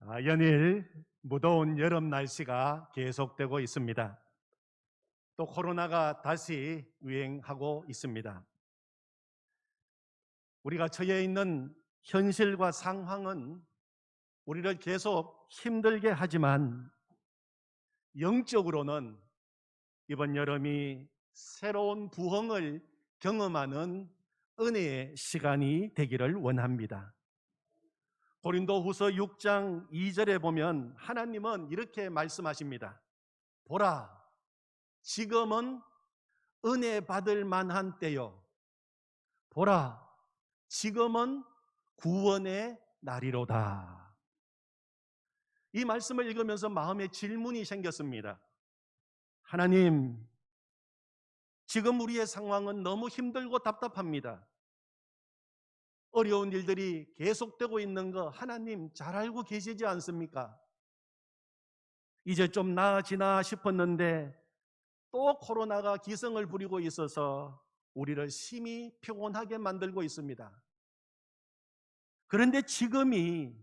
연일 무더운 여름 날씨가 계속되고 있습니다. 또 코로나가 다시 유행하고 있습니다. 우리가 처해 있는 현실과 상황은 우리를 계속 힘들게 하지만 영적으로는 이번 여름이 새로운 부흥을 경험하는 은혜의 시간이 되기를 원합니다. 고린도후서 6장 2절에 보면 하나님은 이렇게 말씀하십니다. 보라, 지금은 은혜 받을 만한 때요. 보라, 지금은 구원의 날이로다. 이 말씀을 읽으면서 마음에 질문이 생겼습니다. 하나님, 지금 우리의 상황은 너무 힘들고 답답합니다. 어려운 일들이 계속되고 있는 거 하나님 잘 알고 계시지 않습니까? 이제 좀 나아지나 싶었는데 또 코로나가 기승을 부리고 있어서 우리를 심히 피곤하게 만들고 있습니다. 그런데 지금이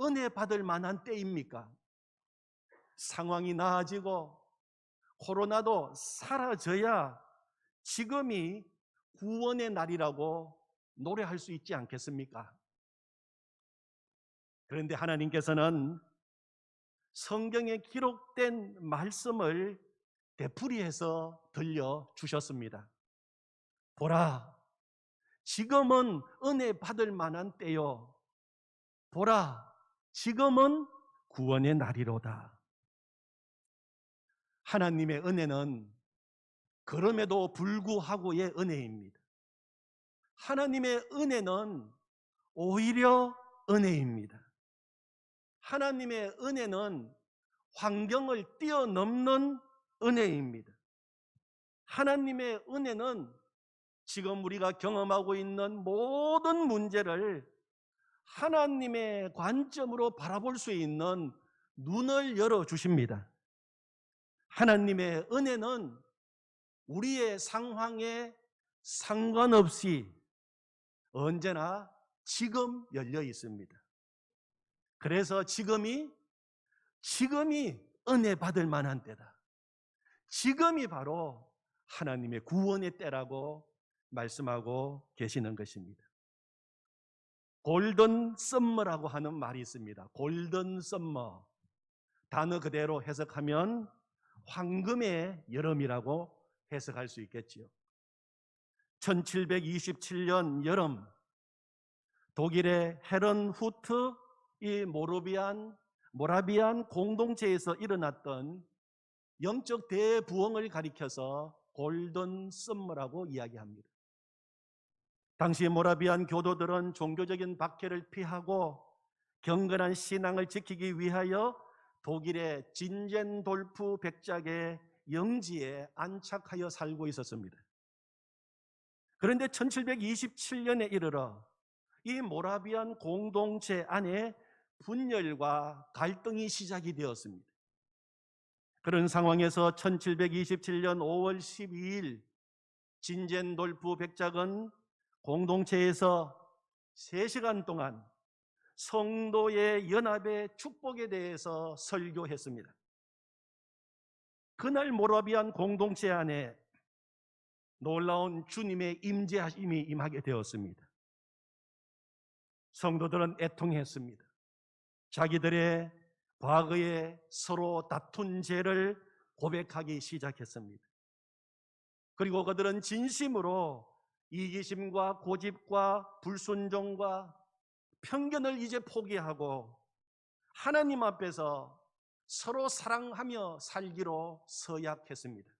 은혜 받을 만한 때입니까? 상황이 나아지고 코로나도 사라져야 지금이 구원의 날이라고 노래할 수 있지 않겠습니까? 그런데 하나님께서는 성경에 기록된 말씀을 되풀이해서 들려주셨습니다. 보라, 지금은 은혜 받을 만한 때요. 보라, 지금은 구원의 날이로다. 하나님의 은혜는 그럼에도 불구하고의 은혜입니다. 하나님의 은혜는 오히려 은혜입니다. 하나님의 은혜는 환경을 뛰어넘는 은혜입니다. 하나님의 은혜는 지금 우리가 경험하고 있는 모든 문제를 하나님의 관점으로 바라볼 수 있는 눈을 열어주십니다. 하나님의 은혜는 우리의 상황에 상관없이 언제나 지금 열려 있습니다. 그래서 지금이 은혜 받을 만한 때다. 지금이 바로 하나님의 구원의 때라고 말씀하고 계시는 것입니다. 골든 썸머라고 하는 말이 있습니다. 골든 썸머. 단어 그대로 해석하면 황금의 여름이라고 해석할 수 있겠지요. 1727년 여름, 독일의 헤른후트 이 모라비안 공동체에서 일어났던 영적 대부흥을 가리켜서 골든 썸머라고 이야기합니다. 당시 모라비안 교도들은 종교적인 박해를 피하고 경건한 신앙을 지키기 위하여 독일의 진젠돌프 백작의 영지에 안착하여 살고 있었습니다. 그런데 1727년에 이르러 이 모라비안 공동체 안에 분열과 갈등이 시작이 되었습니다. 그런 상황에서 1727년 5월 12일 진젠돌프 백작은 공동체에서 3시간 동안 성도의 연합의 축복에 대해서 설교했습니다. 그날 모라비안 공동체 안에 놀라운 주님의 임재하심이 임하게 되었습니다. 성도들은 애통했습니다. 자기들의 과거에 서로 다툰 죄를 고백하기 시작했습니다. 그리고 그들은 진심으로 이기심과 고집과 불순종과 편견을 이제 포기하고 하나님 앞에서 서로 사랑하며 살기로 서약했습니다.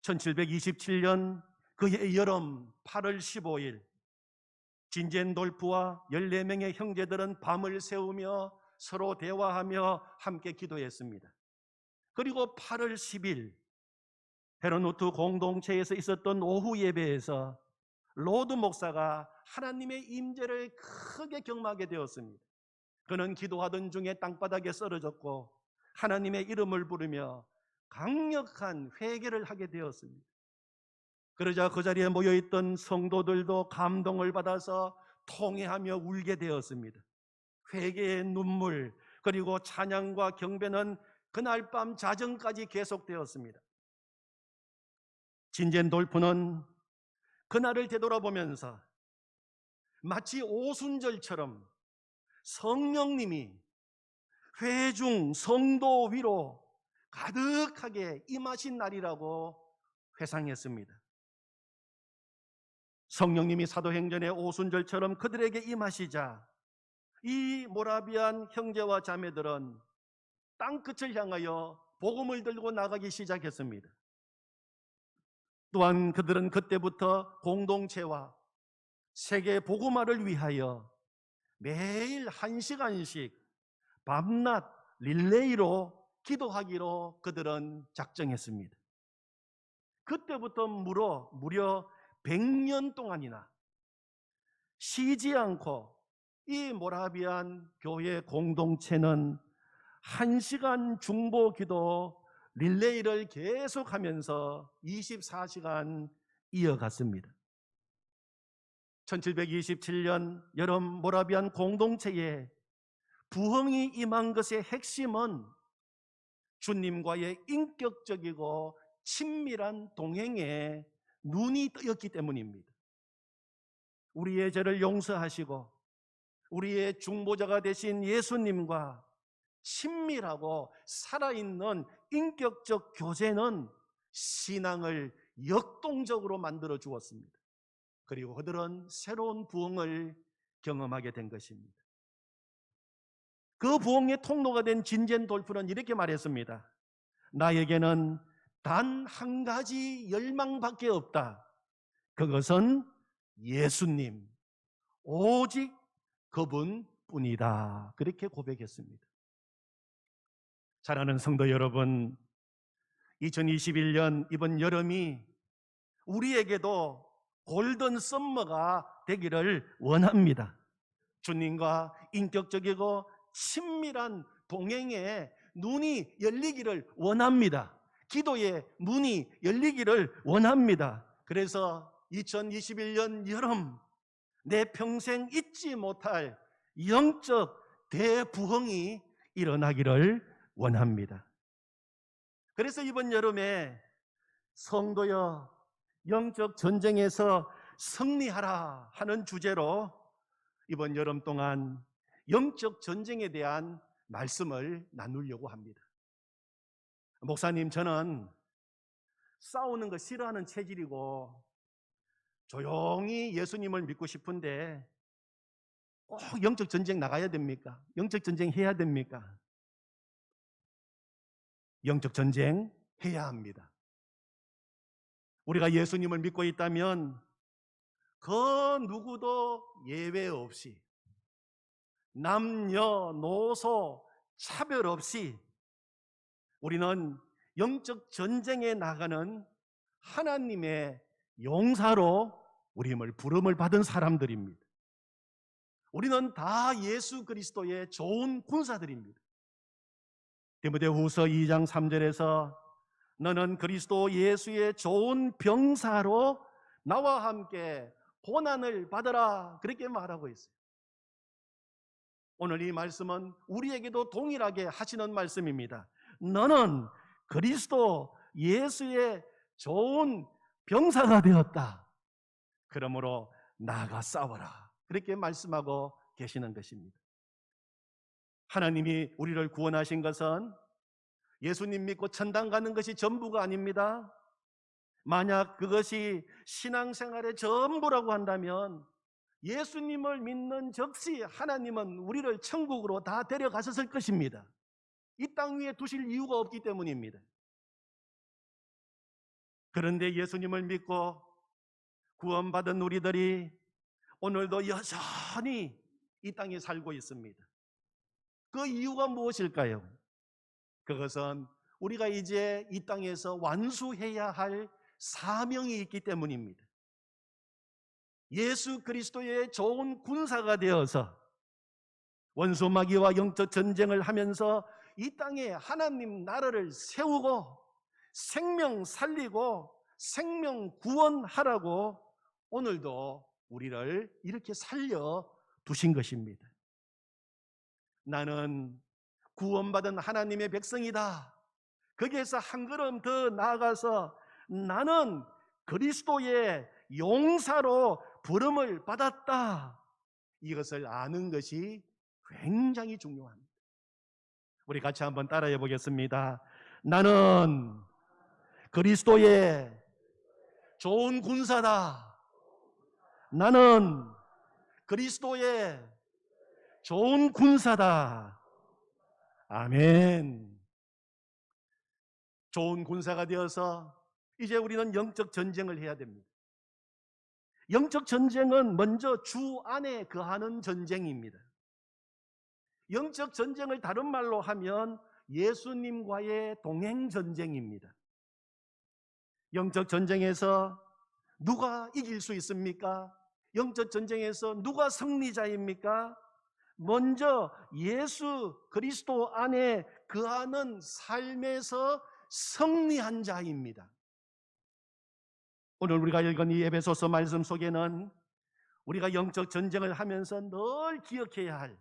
1727년 그해 여름 8월 15일 진젠돌프와 14명의 형제들은 밤을 새우며 서로 대화하며 함께 기도했습니다. 그리고 8월 10일 헤르누트 공동체에서 있었던 오후 예배에서 로드 목사가 하나님의 임재를 크게 경험하게 되었습니다. 그는 기도하던 중에 땅바닥에 쓰러졌고 하나님의 이름을 부르며 강력한 회개를 하게 되었습니다. 그러자 그 자리에 모여있던 성도들도 감동을 받아서 통회하며 울게 되었습니다. 회개의 눈물, 그리고 찬양과 경배는 그날 밤 자정까지 계속되었습니다. 진젠 돌프는 그날을 되돌아보면서 마치 오순절처럼 성령님이 회중 성도 위로 가득하게 임하신 날이라고 회상했습니다. 성령님이 사도행전의 오순절처럼 그들에게 임하시자 이 모라비안 형제와 자매들은 땅끝을 향하여 복음을 들고 나가기 시작했습니다. 또한 그들은 그때부터 공동체와 세계 복음화를 위하여 매일 1시간씩 밤낮 릴레이로 기도하기로 그들은 작정했습니다. 그때부터 무려 100년 동안이나 쉬지 않고 이 모라비안 교회 공동체는 1시간 중보 기도 릴레이를 계속하면서 24시간 이어갔습니다. 1727년 여름 모라비안 공동체에 부흥이 임한 것의 핵심은 주님과의 인격적이고 친밀한 동행에 눈이 뜨였기 때문입니다. 우리의 죄를 용서하시고 우리의 중보자가 되신 예수님과 친밀하고 살아있는 인격적 교제는 신앙을 역동적으로 만들어 주었습니다. 그리고 그들은 새로운 부흥을 경험하게 된 것입니다. 그 부흥의 통로가 된 진젠 돌프는 이렇게 말했습니다. 나에게는 단 한 가지 열망밖에 없다. 그것은 예수님, 오직 그분뿐이다. 그렇게 고백했습니다. 사랑하는 성도 여러분, 2021년 이번 여름이 우리에게도 골든 썸머가 되기를 원합니다. 주님과 인격적이고 친밀한 동행에 눈이 열리기를 원합니다. 기도의 문이 열리기를 원합니다. 그래서 2021년 여름 내 평생 잊지 못할 영적 대부흥이 일어나기를 원합니다. 그래서 이번 여름에 성도여 영적 전쟁에서 승리하라 하는 주제로 이번 여름 동안 영적 전쟁에 대한 말씀을 나누려고 합니다. 목사님, 저는 싸우는 거 싫어하는 체질이고 조용히 예수님을 믿고 싶은데 꼭 영적 전쟁 나가야 됩니까? 영적 전쟁 해야 됩니까? 영적 전쟁 해야 합니다. 우리가 예수님을 믿고 있다면 그 누구도 예외 없이 남녀노소 차별 없이 우리는 영적 전쟁에 나가는 하나님의 용사로 우리를 부름을 받은 사람들입니다. 우리는 다 예수 그리스도의 좋은 군사들입니다. 디모데후서 2장 3절에서 너는 그리스도 예수의 좋은 병사로 나와 함께 고난을 받으라 그렇게 말하고 있어요. 오늘 이 말씀은 우리에게도 동일하게 하시는 말씀입니다. 너는 그리스도 예수의 좋은 병사가 되었다. 그러므로 나아가 싸워라. 그렇게 말씀하고 계시는 것입니다. 하나님이 우리를 구원하신 것은 예수님 믿고 천당 가는 것이 전부가 아닙니다. 만약 그것이 신앙생활의 전부라고 한다면 예수님을 믿는 즉시 하나님은 우리를 천국으로 다 데려가셨을 것입니다. 이 땅 위에 두실 이유가 없기 때문입니다. 그런데 예수님을 믿고 구원받은 우리들이 오늘도 여전히 이 땅에 살고 있습니다. 그 이유가 무엇일까요? 그것은 우리가 이제 이 땅에서 완수해야 할 사명이 있기 때문입니다. 예수 그리스도의 좋은 군사가 되어서 원수 마귀와 영적 전쟁을 하면서 이 땅에 하나님 나라를 세우고 생명 살리고 생명 구원하라고 오늘도 우리를 이렇게 살려 두신 것입니다. 나는 구원받은 하나님의 백성이다. 거기에서 한 걸음 더 나아가서 나는 그리스도의 용사로 부름을 받았다. 이것을 아는 것이 굉장히 중요합니다. 우리 같이 한번 따라해 보겠습니다. 나는 그리스도의 좋은 군사다. 나는 그리스도의 좋은 군사다. 아멘. 좋은 군사가 되어서 이제 우리는 영적 전쟁을 해야 됩니다. 영적 전쟁은 먼저 주 안에 거하는 전쟁입니다. 영적 전쟁을 다른 말로 하면 예수님과의 동행 전쟁입니다. 영적 전쟁에서 누가 이길 수 있습니까? 영적 전쟁에서 누가 승리자입니까? 먼저 예수 그리스도 안에 거하는 삶에서 승리한 자입니다. 오늘 우리가 읽은 이 에베소서 말씀 속에는 우리가 영적 전쟁을 하면서 늘 기억해야 할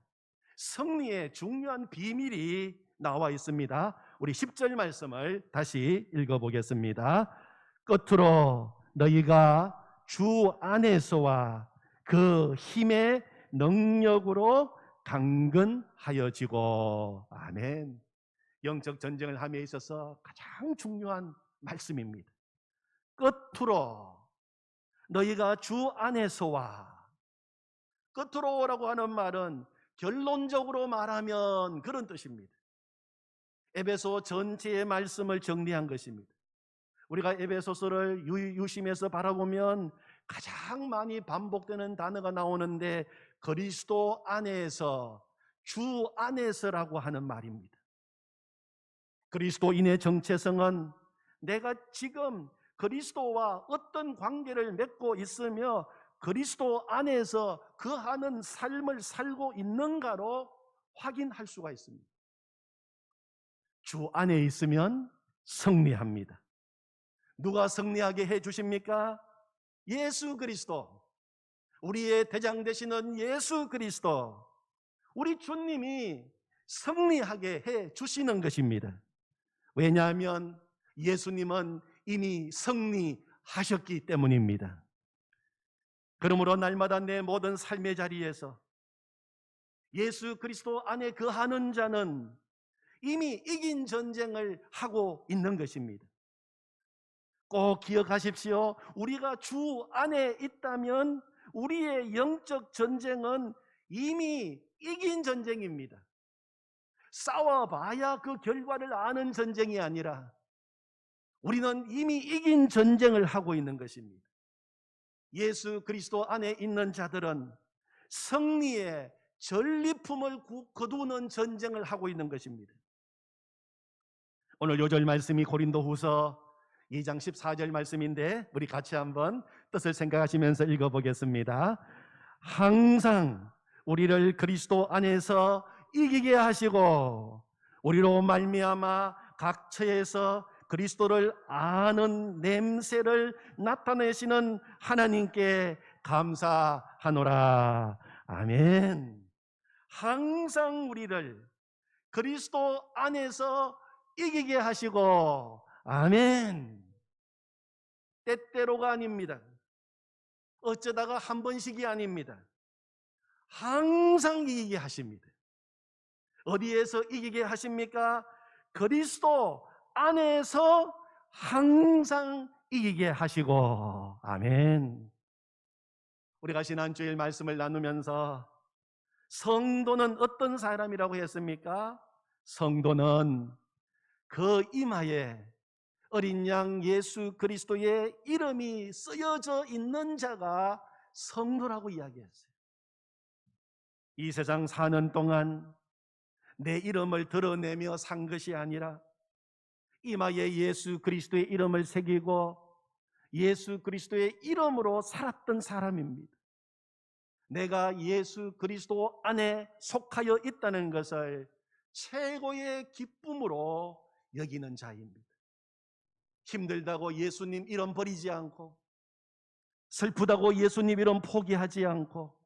승리의 중요한 비밀이 나와 있습니다. 우리 10절 말씀을 다시 읽어보겠습니다. 끝으로 너희가 주 안에서와 그 힘의 능력으로 강건하여지고. 아멘. 영적 전쟁을 함에 있어서 가장 중요한 말씀입니다. 끝으로 너희가 주 안에서와. 끝으로라고 하는 말은 결론적으로 말하면 그런 뜻입니다. 에베소 전체의 말씀을 정리한 것입니다. 우리가 에베소서를 유심해서 바라보면 가장 많이 반복되는 단어가 나오는데 그리스도 안에서, 주 안에서라고 하는 말입니다. 그리스도인의 정체성은 내가 지금 그리스도와 어떤 관계를 맺고 있으며 그리스도 안에서 거하는 삶을 살고 있는가로 확인할 수가 있습니다. 주 안에 있으면 승리합니다. 누가 승리하게 해 주십니까? 예수 그리스도. 우리의 대장 되시는 예수 그리스도. 우리 주님이 승리하게 해 주시는 것입니다. 왜냐하면 예수님은 이미 승리하셨기 때문입니다. 그러므로 날마다 내 모든 삶의 자리에서 예수 그리스도 안에 거하는 자는 이미 이긴 전쟁을 하고 있는 것입니다. 꼭 기억하십시오. 우리가 주 안에 있다면 우리의 영적 전쟁은 이미 이긴 전쟁입니다. 싸워봐야 그 결과를 아는 전쟁이 아니라 우리는 이미 이긴 전쟁을 하고 있는 것입니다. 예수 그리스도 안에 있는 자들은 승리의 전리품을 거두는 전쟁을 하고 있는 것입니다. 오늘 요절 말씀이 고린도후서 2장 14절 말씀인데 우리 같이 한번 뜻을 생각하시면서 읽어보겠습니다. 항상 우리를 그리스도 안에서 이기게 하시고 우리로 말미암아 각 처에서 그리스도를 아는 냄새를 나타내시는 하나님께 감사하노라. 아멘. 항상 우리를 그리스도 안에서 이기게 하시고. 아멘. 때때로가 아닙니다. 어쩌다가 한 번씩이 아닙니다. 항상 이기게 하십니다. 어디에서 이기게 하십니까? 그리스도 안에서 항상 이기게 하시고. 아멘. 우리가 지난주일 말씀을 나누면서 성도는 어떤 사람이라고 했습니까? 성도는 그 이마에 어린 양 예수 그리스도의 이름이 쓰여져 있는 자가 성도라고 이야기했어요. 이 세상 사는 동안 내 이름을 드러내며 산 것이 아니라 이마에 예수 그리스도의 이름을 새기고 예수 그리스도의 이름으로 살았던 사람입니다. 내가 예수 그리스도 안에 속하여 있다는 것을 최고의 기쁨으로 여기는 자입니다. 힘들다고 예수님 이름 버리지 않고, 슬프다고 예수님 이름 포기하지 않고,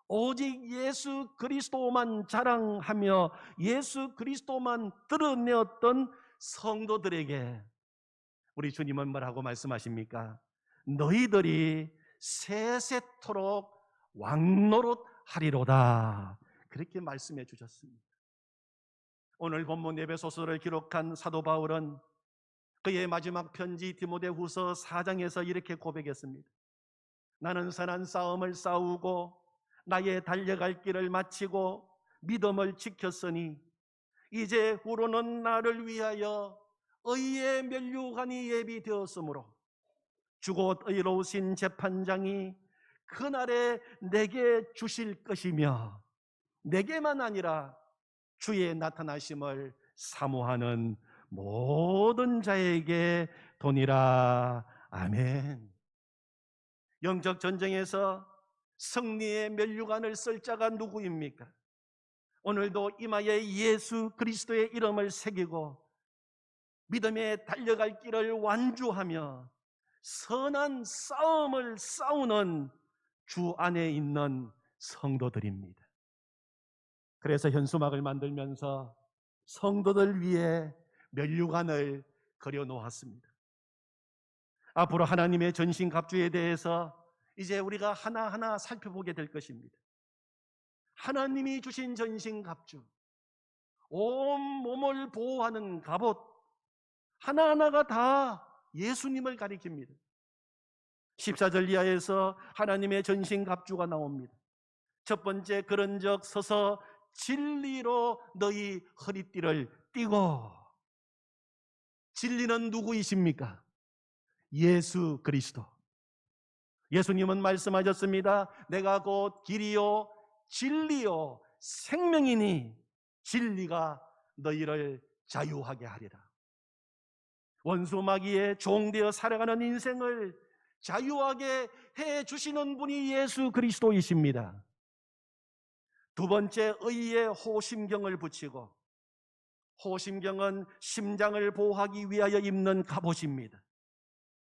오직 예수 그리스도만 자랑하며 예수 그리스도만 드러내었던 성도들에게 우리 주님은 뭐라고 말씀하십니까? 너희들이 세세토록 왕노릇하리로다. 그렇게 말씀해 주셨습니다. 오늘 본문 에베소서를 기록한 사도 바울은 그의 마지막 편지 디모데후서 4장에서 이렇게 고백했습니다. 나는 선한 싸움을 싸우고 나의 달려갈 길을 마치고 믿음을 지켰으니 이제 후로는 나를 위하여 의의 면류관이 예비되었으므로 주곧 의로우신 재판장이 그날에 내게 주실 것이며 내게만 아니라 주의 나타나심을 사모하는 모든 자에게 도니라. 아멘. 영적 전쟁에서 승리의 면류관을 쓸 자가 누구입니까? 오늘도 이마에 예수 그리스도의 이름을 새기고 믿음에 달려갈 길을 완주하며 선한 싸움을 싸우는 주 안에 있는 성도들입니다. 그래서 현수막을 만들면서 성도들 위해 면류관을 그려 놓았습니다. 앞으로 하나님의 전신갑주에 대해서 이제 우리가 하나하나 살펴보게 될 것입니다. 하나님이 주신 전신갑주, 온 몸을 보호하는 갑옷 하나하나가 다 예수님을 가리킵니다. 14절 이하에서 하나님의 전신갑주가 나옵니다. 첫 번째, 그런즉 서서 진리로 너희 허리띠를 띠고. 진리는 누구이십니까? 예수 그리스도. 예수님은 말씀하셨습니다. 내가 곧 길이요 진리요 생명이니 진리가 너희를 자유하게 하리라. 원수 마귀의 종되어 살아가는 인생을 자유하게 해주시는 분이 예수 그리스도이십니다. 두 번째, 의의 호심경을 붙이고. 호심경은 심장을 보호하기 위하여 입는 갑옷입니다.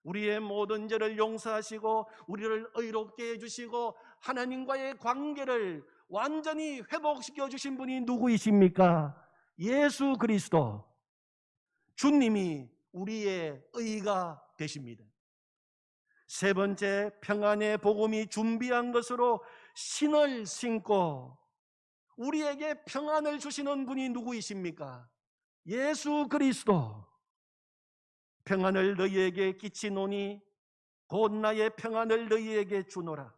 우리의 모든 죄를 용서하시고 우리를 의롭게 해주시고 하나님과의 관계를 완전히 회복시켜 주신 분이 누구이십니까? 예수 그리스도. 주님이 우리의 의가 되십니다. 세 번째, 평안의 복음이 준비한 것으로 신을 신고. 우리에게 평안을 주시는 분이 누구이십니까? 예수 그리스도. 평안을 너희에게 끼치노니 곧 나의 평안을 너희에게 주노라.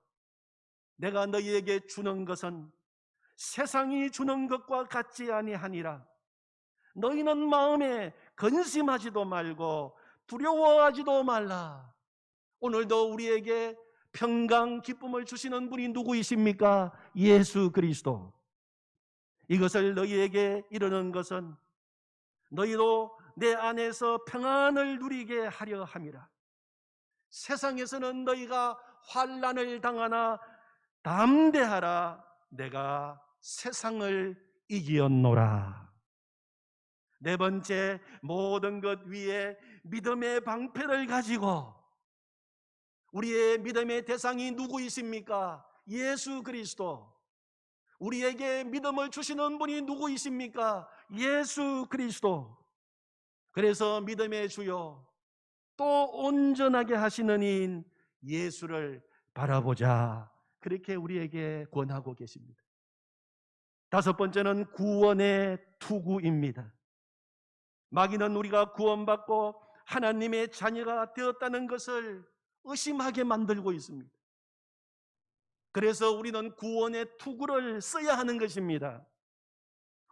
내가 너희에게 주는 것은 세상이 주는 것과 같지 아니하니라. 너희는 마음에 근심하지도 말고 두려워하지도 말라. 오늘도 우리에게 평강 기쁨을 주시는 분이 누구이십니까? 예수 그리스도. 이것을 너희에게 이르는 것은 너희도 내 안에서 평안을 누리게 하려 함이라. 세상에서는 너희가 환난을 당하나 담대하라. 내가 세상을 이기었노라. 네 번째, 모든 것 위에 믿음의 방패를 가지고. 우리의 믿음의 대상이 누구이십니까? 예수 그리스도. 우리에게 믿음을 주시는 분이 누구이십니까? 예수 그리스도. 그래서 믿음의 주요 또 온전하게 하시는 이인 예수를 바라보자. 그렇게 우리에게 권하고 계십니다. 다섯 번째는 구원의 투구입니다. 마귀는 우리가 구원받고 하나님의 자녀가 되었다는 것을 의심하게 만들고 있습니다. 그래서 우리는 구원의 투구를 써야 하는 것입니다.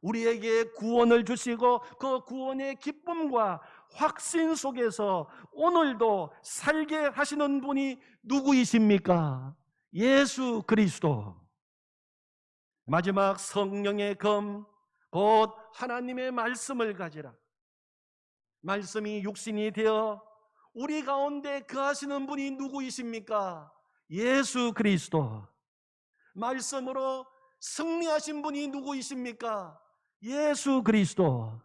우리에게 구원을 주시고 그 구원의 기쁨과 확신 속에서 오늘도 살게 하시는 분이 누구이십니까? 예수 그리스도. 마지막, 성령의 검 곧 하나님의 말씀을 가지라. 말씀이 육신이 되어 우리 가운데 거하시는 분이 누구이십니까? 예수 그리스도. 말씀으로 승리하신 분이 누구이십니까? 예수 그리스도.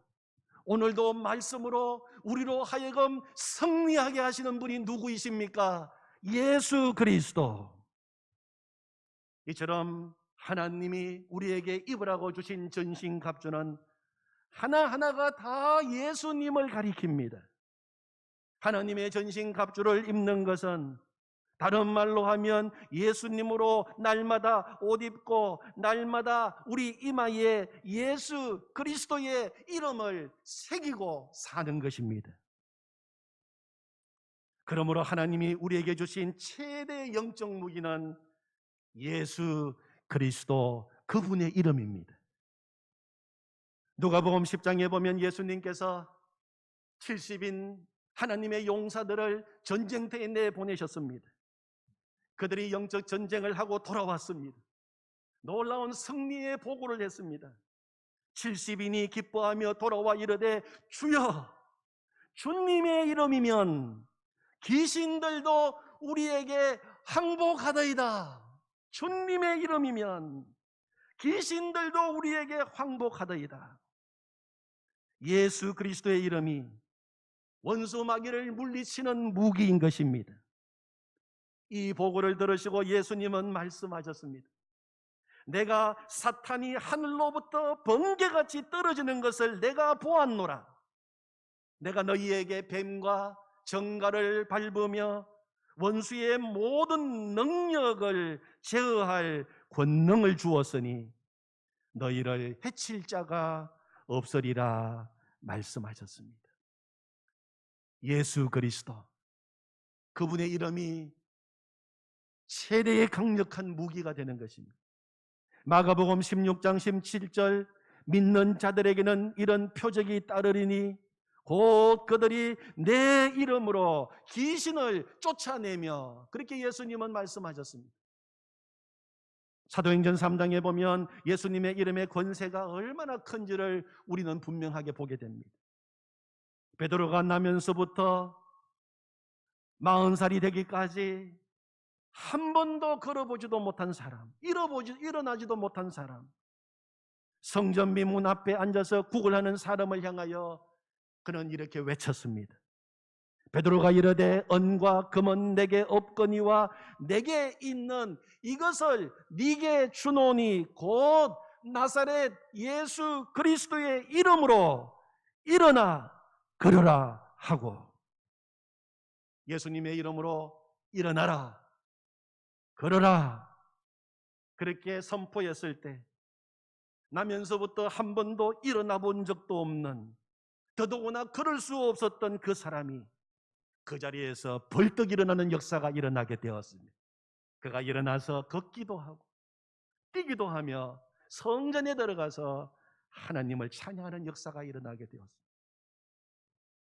오늘도 말씀으로 우리로 하여금 승리하게 하시는 분이 누구이십니까? 예수 그리스도. 이처럼 하나님이 우리에게 입으라고 주신 전신갑주는 하나하나가 다 예수님을 가리킵니다. 하나님의 전신갑주를 입는 것은 다른 말로 하면 예수님으로 날마다 옷 입고 날마다 우리 이마에 예수 그리스도의 이름을 새기고 사는 것입니다. 그러므로 하나님이 우리에게 주신 최대 영적 무기는 예수 그리스도 그분의 이름입니다. 누가복음 10장에 보면 예수님께서 70인 하나님의 용사들을 전쟁터에 내보내셨습니다. 그들이 영적 전쟁을 하고 돌아왔습니다. 놀라운 승리의 보고를 했습니다. 70인이 기뻐하며 돌아와 이르되 주여 주님의 이름이면 귀신들도 우리에게 항복하더이다. 주님의 이름이면 귀신들도 우리에게 항복하더이다. 예수 그리스도의 이름이 원수 마귀를 물리치는 무기인 것입니다. 이 보고를 들으시고 예수님은 말씀하셨습니다. 내가 사탄이 하늘로부터 번개같이 떨어지는 것을 내가 보았노라. 내가 너희에게 뱀과 정갈을 밟으며 원수의 모든 능력을 제어할 권능을 주었으니 너희를 해칠 자가 없으리라 말씀하셨습니다. 예수 그리스도, 그분의 이름이 최대의 강력한 무기가 되는 것입니다. 마가복음 16장 17절 믿는 자들에게는 이런 표적이 따르리니 곧 그들이 내 이름으로 귀신을 쫓아내며, 그렇게 예수님은 말씀하셨습니다. 사도행전 3장에 보면 예수님의 이름의 권세가 얼마나 큰지를 우리는 분명하게 보게 됩니다. 베드로가 나면서부터 40살이 되기까지 한 번도 걸어보지도 못한 사람, 일어나지도 못한 사람, 성전 미문 앞에 앉아서 구걸하는 사람을 향하여 그는 이렇게 외쳤습니다. 베드로가 이르되 은과 금은 내게 없거니와 내게 있는 이것을 네게 주노니 곧 나사렛 예수 그리스도의 이름으로 일어나 걸으라 하고, 예수님의 이름으로 일어나라 걸어라 그렇게 선포했을 때 나면서부터 한 번도 일어나 본 적도 없는, 더더구나 걸을 수 없었던 그 사람이 그 자리에서 벌떡 일어나는 역사가 일어나게 되었습니다. 그가 일어나서 걷기도 하고 뛰기도 하며 성전에 들어가서 하나님을 찬양하는 역사가 일어나게 되었습니다.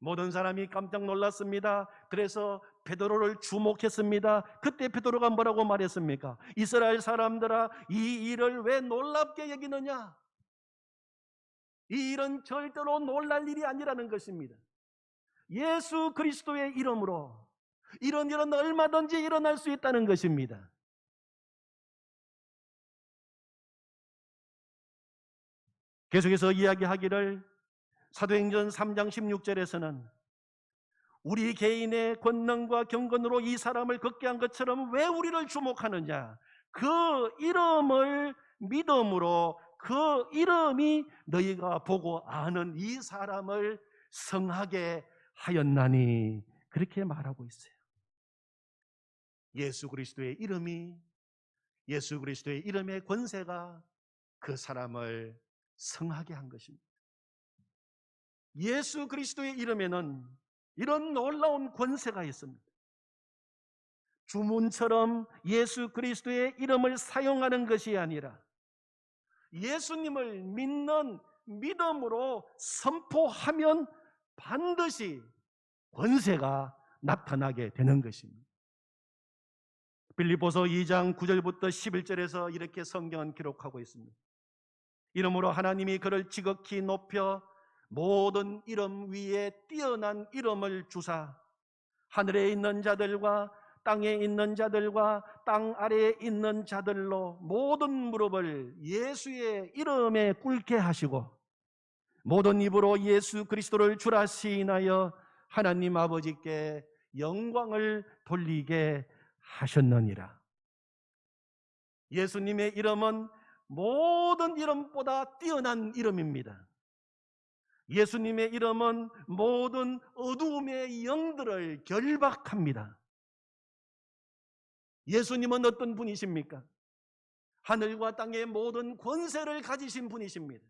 모든 사람이 깜짝 놀랐습니다. 그래서 베드로를 주목했습니다. 그때 베드로가 뭐라고 말했습니까? 이스라엘 사람들아, 이 일을 왜 놀랍게 여기느냐? 이 일은 절대로 놀랄 일이 아니라는 것입니다. 예수 그리스도의 이름으로 이런 일은 얼마든지 일어날 수 있다는 것입니다. 계속해서 이야기하기를 사도행전 3장 16절에서는 우리 개인의 권능과 경건으로 이 사람을 걷게 한 것처럼 왜 우리를 주목하느냐? 그 이름을 믿음으로, 그 이름이 너희가 보고 아는 이 사람을 성하게 하였나니, 그렇게 말하고 있어요. 예수 그리스도의 이름이, 예수 그리스도의 이름의 권세가 그 사람을 성하게 한 것입니다. 예수 그리스도의 이름에는 이런 놀라운 권세가 있습니다. 주문처럼 예수 그리스도의 이름을 사용하는 것이 아니라 예수님을 믿는 믿음으로 선포하면 반드시 권세가 나타나게 되는 것입니다. 빌립보서 2장 9절부터 11절에서 이렇게 성경은 기록하고 있습니다. 이름으로 하나님이 그를 지극히 높여 모든 이름 위에 뛰어난 이름을 주사 하늘에 있는 자들과 땅에 있는 자들과 땅 아래에 있는 자들로 모든 무릎을 예수의 이름에 꿇게 하시고 모든 입으로 예수 그리스도를 주라 시인하여 하나님 아버지께 영광을 돌리게 하셨느니라. 예수님의 이름은 모든 이름보다 뛰어난 이름입니다. 예수님의 이름은 모든 어두움의 영들을 결박합니다. 예수님은 어떤 분이십니까? 하늘과 땅의 모든 권세를 가지신 분이십니다.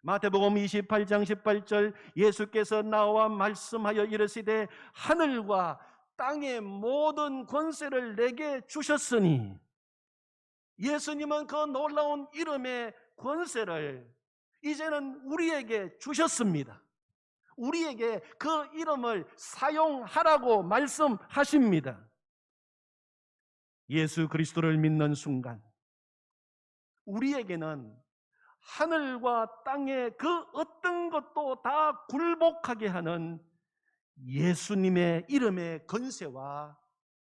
마태복음 28장 18절 예수께서 나와 말씀하여 이르시되 하늘과 땅의 모든 권세를 내게 주셨으니, 예수님은 그 놀라운 이름의 권세를 이제는 우리에게 주셨습니다. 우리에게 그 이름을 사용하라고 말씀하십니다. 예수 그리스도를 믿는 순간 우리에게는 하늘과 땅의 그 어떤 것도 다 굴복하게 하는 예수님의 이름의 권세와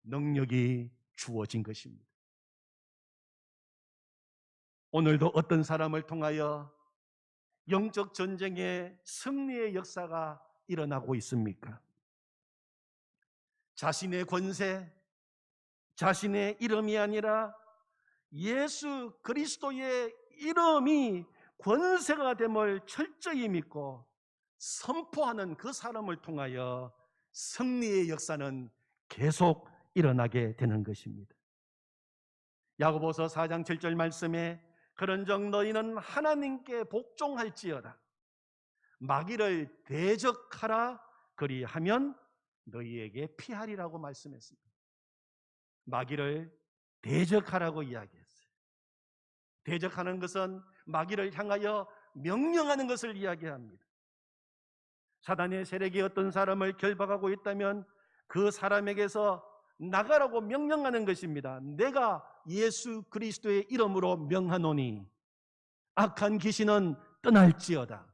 능력이 주어진 것입니다. 오늘도 어떤 사람을 통하여 영적 전쟁의 승리의 역사가 일어나고 있습니까? 자신의 권세, 자신의 이름이 아니라 예수 그리스도의 이름이 권세가 됨을 철저히 믿고 선포하는 그 사람을 통하여 승리의 역사는 계속 일어나게 되는 것입니다. 야고보서 4장 7절 말씀에 그런즉 너희는 하나님께 복종할지어다. 마귀를 대적하라. 그리하면 너희에게 피하리라고 말씀했습니다. 마귀를 대적하라고 이야기했어요. 대적하는 것은 마귀를 향하여 명령하는 것을 이야기합니다. 사단의 세력이 어떤 사람을 결박하고 있다면 그 사람에게서 나가라고 명령하는 것입니다. 내가 예수 그리스도의 이름으로 명하노니 악한 귀신은 떠날지어다.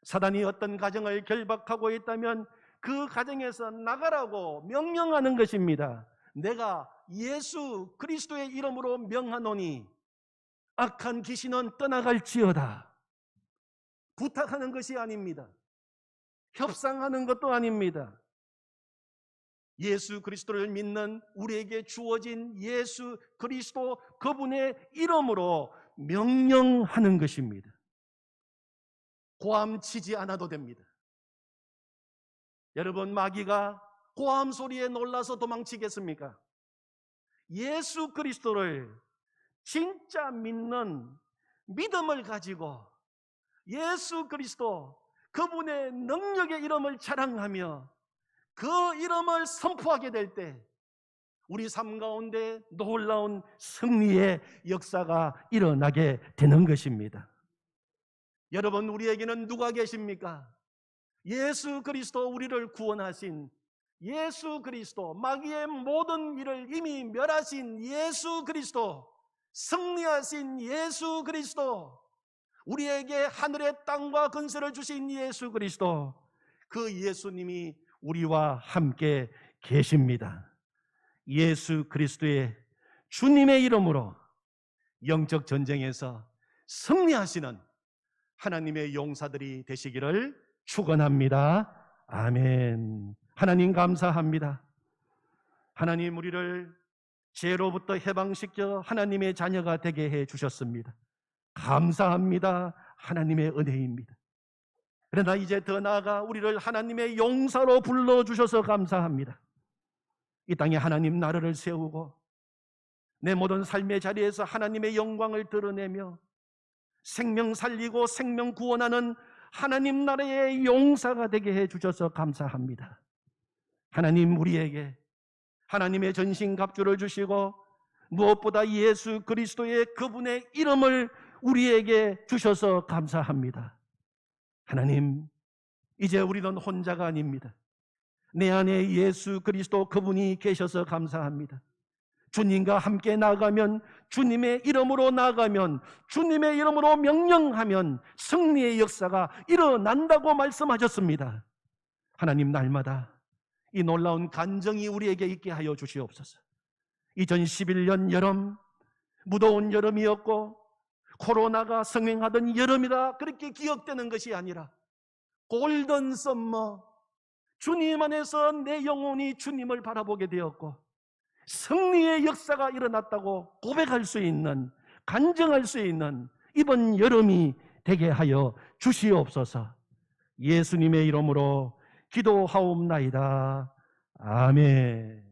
사단이 어떤 가정을 결박하고 있다면 그 가정에서 나가라고 명령하는 것입니다. 내가 예수 그리스도의 이름으로 명하노니 악한 귀신은 떠나갈지어다. 부탁하는 것이 아닙니다. 협상하는 것도 아닙니다. 예수 그리스도를 믿는 우리에게 주어진 예수 그리스도 그분의 이름으로 명령하는 것입니다. 고함치지 않아도 됩니다. 여러분, 마귀가 고함 소리에 놀라서 도망치겠습니까? 예수 그리스도를 진짜 믿는 믿음을 가지고 예수 그리스도 그분의 능력의 이름을 자랑하며 그 이름을 선포하게 될 때 우리 삶 가운데 놀라운 승리의 역사가 일어나게 되는 것입니다. 여러분, 우리에게는 누가 계십니까? 예수 그리스도, 우리를 구원하신 예수 그리스도, 마귀의 모든 일을 이미 멸하신 예수 그리스도, 승리하신 예수 그리스도, 우리에게 하늘의 땅과 권세를 주신 예수 그리스도, 그 예수님이 우리와 함께 계십니다. 예수 그리스도의 주님의 이름으로 영적 전쟁에서 승리하시는 하나님의 용사들이 되시기를 축원합니다. 아멘. 하나님 감사합니다. 하나님, 우리를 죄로부터 해방시켜 하나님의 자녀가 되게 해 주셨습니다. 감사합니다. 하나님의 은혜입니다. 그러나 이제 더 나아가 우리를 하나님의 용사로 불러주셔서 감사합니다. 이 땅에 하나님 나라를 세우고 내 모든 삶의 자리에서 하나님의 영광을 드러내며 생명 살리고 생명 구원하는 하나님 나라의 용사가 되게 해주셔서 감사합니다. 하나님, 우리에게 하나님의 전신갑주를 주시고 무엇보다 예수 그리스도의 그분의 이름을 우리에게 주셔서 감사합니다. 하나님, 이제 우리는 혼자가 아닙니다. 내 안에 예수 그리스도 그분이 계셔서 감사합니다. 주님과 함께 나아가면, 주님의 이름으로 나아가면, 주님의 이름으로 명령하면 승리의 역사가 일어난다고 말씀하셨습니다. 하나님, 날마다 이 놀라운 간정이 우리에게 있게 하여 주시옵소서. 2011년 여름, 무더운 여름이었고 코로나가 성행하던 여름이라 그렇게 기억되는 것이 아니라 골든 썸머, 주님 안에서 내 영혼이 주님을 바라보게 되었고 승리의 역사가 일어났다고 고백할 수 있는 간증할 수 있는 이번 여름이 되게 하여 주시옵소서. 예수님의 이름으로 기도하옵나이다. 아멘.